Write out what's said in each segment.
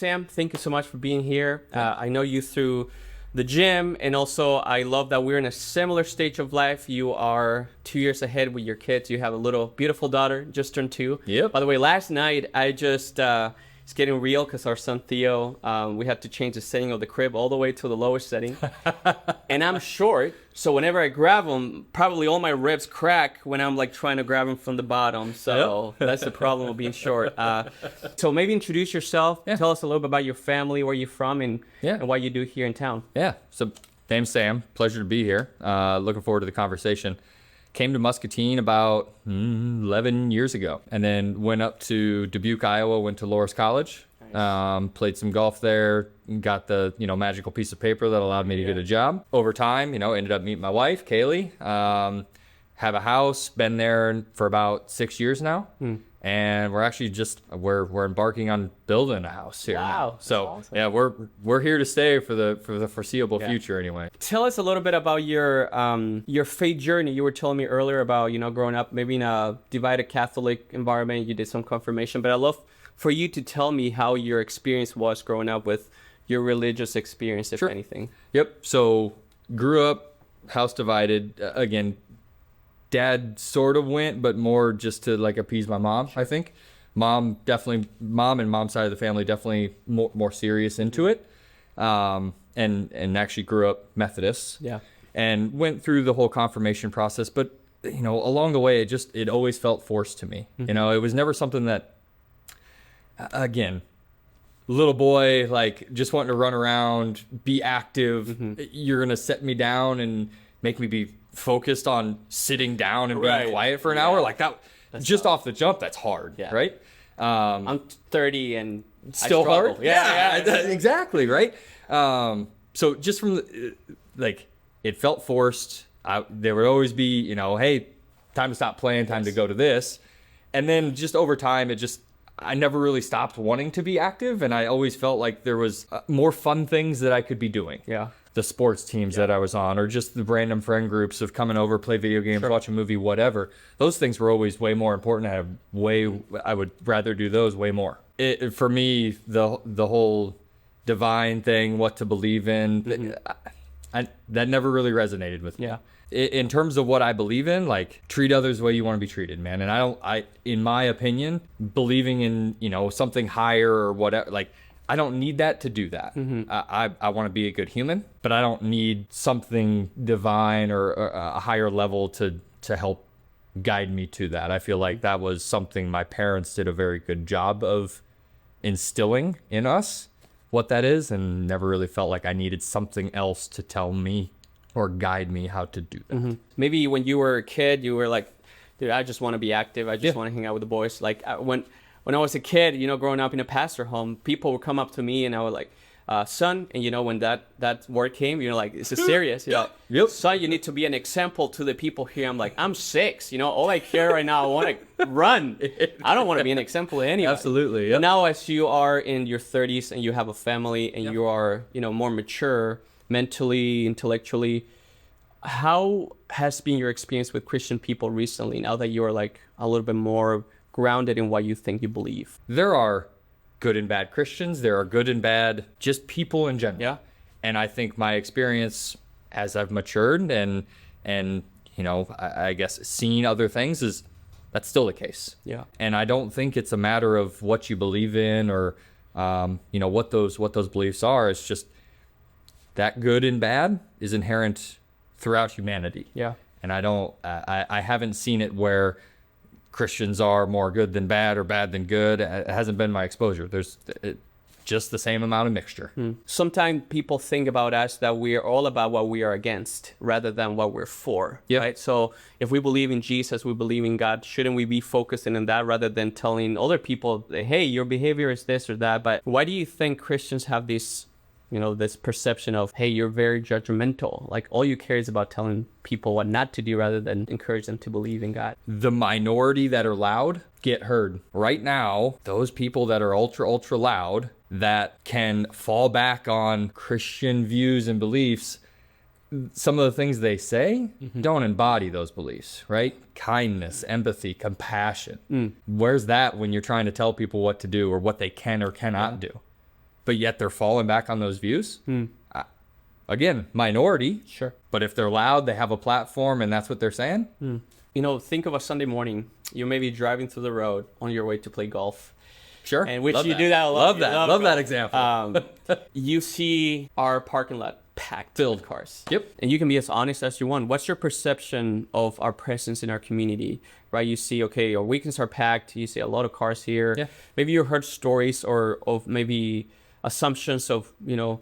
Sam, thank you so much for being here. I know you through the gym, and also I love that we're in a similar stage of life. You are 2 years ahead with your kids. You have a little beautiful daughter, just turned 2. Yep. By the way, last night I just it's getting real because our son Theo, we had to change the setting of the crib all the way to the lowest setting, and I'm short, so whenever I grab him, probably all my ribs crack when I'm like trying to grab him from the bottom. So that's the problem of being short. So maybe introduce yourself. Yeah. Tell us a little bit about your family, where you're from, and what you do here in town. Yeah. So name's Sam. Pleasure to be here. Looking forward to the conversation. Came to Muscatine about 11 years ago, and then went up to Dubuque, Iowa, went to Loras College, played some golf there, got the magical piece of paper that allowed me to get a job. Over time, ended up meeting my wife, Kaylee, have a house, been there for about 6 years now. And we're actually we're embarking on building a house here. Wow, now. So awesome. yeah, we're here to stay for the foreseeable future anyway. Tell us a little bit about your faith journey. You were telling me earlier about growing up maybe in a divided Catholic environment. You did some confirmation, but I'd love for you to tell me how your experience was growing up with your religious experience, if anything. Yep. So grew up house divided again. Dad sort of went, but more just to like appease my mom, I think. Mom and mom's side of the family definitely more serious into it. And actually grew up Methodist. Yeah. And went through the whole confirmation process, but along the way it always felt forced to me. It was never something that again, little boy, like just wanting to run around, be active. You're going to set me down and make me be focused on sitting down and being quiet for an hour. Like that's just off the jump, that's hard, right? I'm 30 and still hard. Yeah, exactly, right? So just from it felt forced. There would always be, hey, time to stop playing, time to go to this. And then just over time, I never really stopped wanting to be active, and I always felt like there was more fun things that I could be doing. Yeah. The sports teams that I was on, or just the random friend groups of coming over, play video games, watch a movie, whatever. Those things were always way more important. I would rather do those way more. For me, the whole divine thing, what to believe in, that never really resonated with me. Yeah. In terms of what I believe in, like treat others the way you want to be treated, man. And in my opinion, believing in, something higher or whatever, like I don't need that to do that. I want to be a good human, but I don't need something divine or a higher level to help guide me to that. I feel like that was something my parents did a very good job of instilling in us, what that is, and never really felt like I needed something else to tell me or guide me how to do that. Maybe when you were a kid, you were like, dude, I just want to be active. I just want to hang out with the boys. Like when I was a kid, growing up in a pastor home, people would come up to me and I would like, son, and when that word came, like, is this serious? Like, son, you need to be an example to the people here. I'm like, I'm 6, all I care right now, I want to run. I don't want to be an example to anybody. Absolutely. Yep. Now, as you are in your 30s and you have a family and you are, more mature mentally, intellectually, how has been your experience with Christian people recently, now that you're like a little bit more grounded in what you think you believe? There are good and bad Christians. There are good and bad just people in general. Yeah. And I think my experience as I've matured and I guess seen other things is that's still the case. Yeah. And I don't think it's a matter of what you believe in or what those beliefs are. It's just that good and bad is inherent throughout humanity. Yeah. And I haven't seen it where Christians are more good than bad or bad than good. It hasn't been my exposure. There's just the same amount of mixture. Sometimes people think about us that we are all about what we are against rather than what we're for. Yep. Right? So if we believe in Jesus, we believe in God, shouldn't we be focusing on that rather than telling other people, hey, your behavior is this or that? But why do you think Christians have this perception of, hey, you're very judgmental? Like all you care is about telling people what not to do rather than encourage them to believe in God. The minority that are loud get heard. Right now, those people that are ultra loud that can fall back on Christian views and beliefs, some of the things they say don't embody those beliefs, right? Kindness, empathy, compassion. Where's that when you're trying to tell people what to do or what they can or cannot do? but yet they're falling back on those views. Again, minority. Sure. But if they're loud, they have a platform, and that's what they're saying. You know, think of a Sunday morning. You may be driving through the road on your way to play golf. Sure. And which Love you that. do that a lot. Love that. Love that example. You see our parking lot packed, Filled. with cars. Yep. And you can be as honest as you want. What's your perception of our presence in our community? Right? You see, okay, our weekends are packed. You see a lot of cars here. Yeah. Maybe you heard stories or of maybe assumptions of, you know,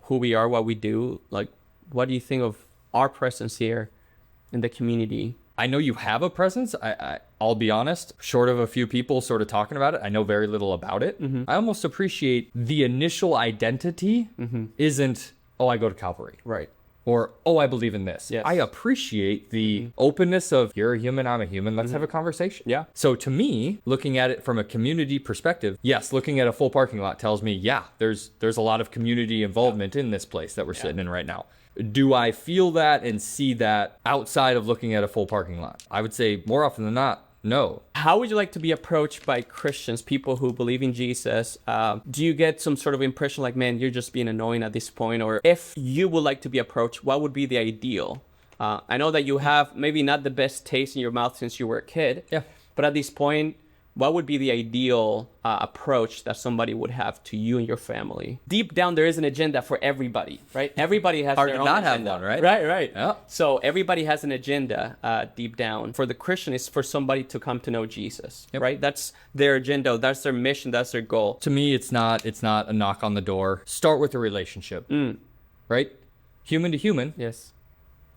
who we are, what we do. Like, what do you think of our presence here in the community? I know you have a presence. I'll be honest, short of a few people sort of talking about it, I know very little about it. I almost appreciate the initial identity isn't, oh, I go to Calvary. Right. Or, oh, I believe in this. Yes. I appreciate the openness of, you're a human, I'm a human, let's have a conversation. Yeah. So to me, looking at it from a community perspective, yes, looking at a full parking lot tells me, yeah, there's a lot of community involvement in this place that we're sitting in right now. Do I feel that and see that outside of looking at a full parking lot? I would say more often than not, no. How would you like to be approached by Christians, people who believe in Jesus? Do you get some sort of impression like, man, you're just being annoying at this point? Or if you would like to be approached, what would be the ideal? I know that you have maybe not the best taste in your mouth since you were a kid. Yeah. But at this point, what would be the ideal approach that somebody would have to you and your family? Deep down, there is an agenda for everybody, right? Everybody has Hard their to own not have agenda. one, right? Right. Yeah. So everybody has an agenda deep down. For the Christian, it's for somebody to come to know Jesus, right? That's their agenda. That's their mission. That's their goal. To me, it's not a knock on the door. Start with a relationship, right? Human to human. Yes.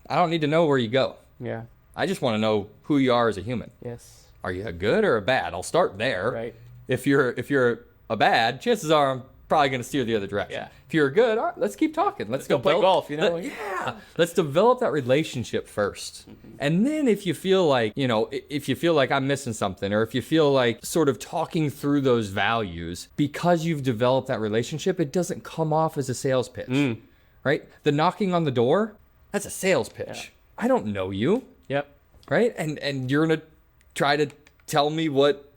I don't need to know where you go. Yeah. I just want to know who you are as a human. Yes. Are you a good or a bad? I'll start there. Right. If you're a bad, chances are I'm probably going to steer the other direction. Yeah. If you're good, all right, let's keep talking. Let's go play golf, you know? Yeah. Let's develop that relationship first. And then if you feel like, if you feel like I'm missing something, or if you feel like sort of talking through those values, because you've developed that relationship, it doesn't come off as a sales pitch, right? The knocking on the door, that's a sales pitch. Yeah. I don't know you, Yep. right? And you're going to try to tell me what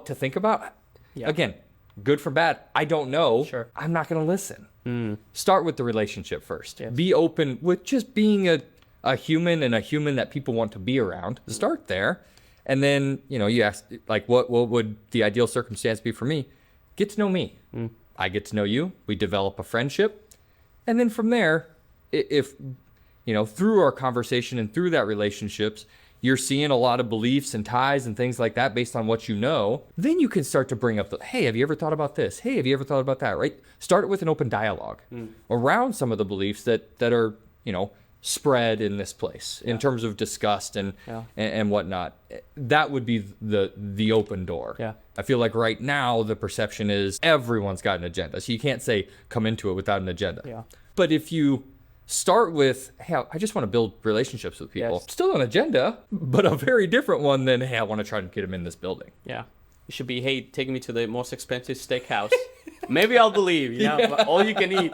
to think about. Yeah. Again, good for bad, I don't know. Sure. I'm not going to listen. Start with the relationship first. Yes. Be open with just being a human, and a human that people want to be around. Start there. And then, you ask, like, what would the ideal circumstance be for me? Get to know me. I get to know you. We develop a friendship. And then from there, if, through our conversation and through that relationships, you're seeing a lot of beliefs and ties and things like that based on what you know, then you can start to bring up hey, have you ever thought about this? Hey, have you ever thought about that, right? Start with an open dialogue around some of the beliefs that are, spread in this place in terms of disgust and whatnot. That would be the open door. Yeah. I feel like right now the perception is everyone's got an agenda. So you can't say come into it without an agenda. Yeah. But if you start with, hey, I just want to build relationships with people. Yes. Still an agenda, but a very different one than, hey, I want to try to get them in this building. Yeah. It should be, hey, take me to the most expensive steakhouse. Maybe I'll believe, but all you can eat.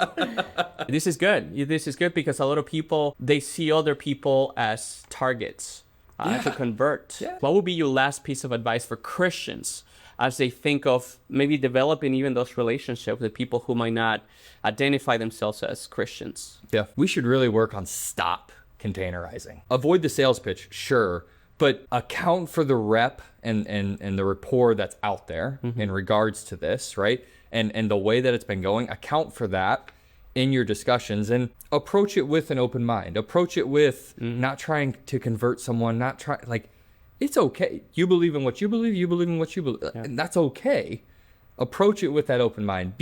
This is good. This is good because a lot of people, they see other people as targets to convert. Yeah. What would be your last piece of advice for Christians as they think of maybe developing even those relationships with people who might not identify themselves as Christians? Yeah. We should really work on stop containerizing. Avoid the sales pitch, sure, but account for the rep and the rapport that's out there in regards to this, right? And the way that it's been going, account for that in your discussions and approach it with an open mind. Approach it with not trying to convert someone, it's okay. You believe in what you believe in what you believe, and that's okay. Approach it with that open mind.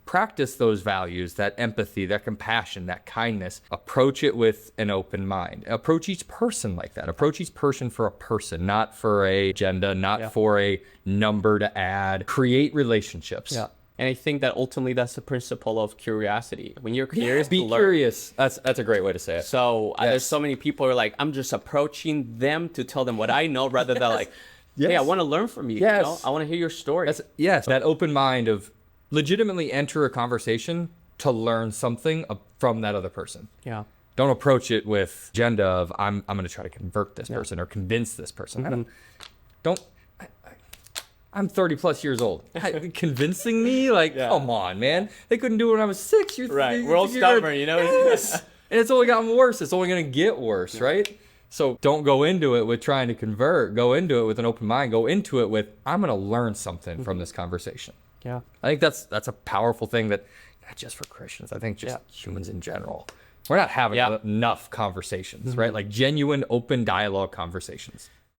Practice those values, that empathy, that compassion, that kindness. Approach it with an open mind. Approach each person like that. Approach each person for a person, not for a agenda, not for a number to add. Create relationships. Yeah. And I think that ultimately that's the principle of curiosity. When you're curious, be curious. That's a great way to say it. So there's so many people who are like, I'm just approaching them to tell them what I know rather than like, hey, I want to learn from you. Yes. I want to hear your story. That open mind of legitimately enter a conversation to learn something from that other person. Yeah. Don't approach it with agenda of I'm going to try to convert this person or convince this person. I'm 30 plus years old. Convincing me? Like, come on, man. They couldn't do it when I was 6. We're all stubborn, you know? Yes. And it's only gotten worse. It's only going to get worse, right? So don't go into it with trying to convert. Go into it with an open mind. Go into it with, I'm going to learn something from this conversation. Yeah. I think that's a powerful thing that, not just for Christians, I think just humans in general. We're not having enough conversations, right? Like genuine, open dialogue conversations.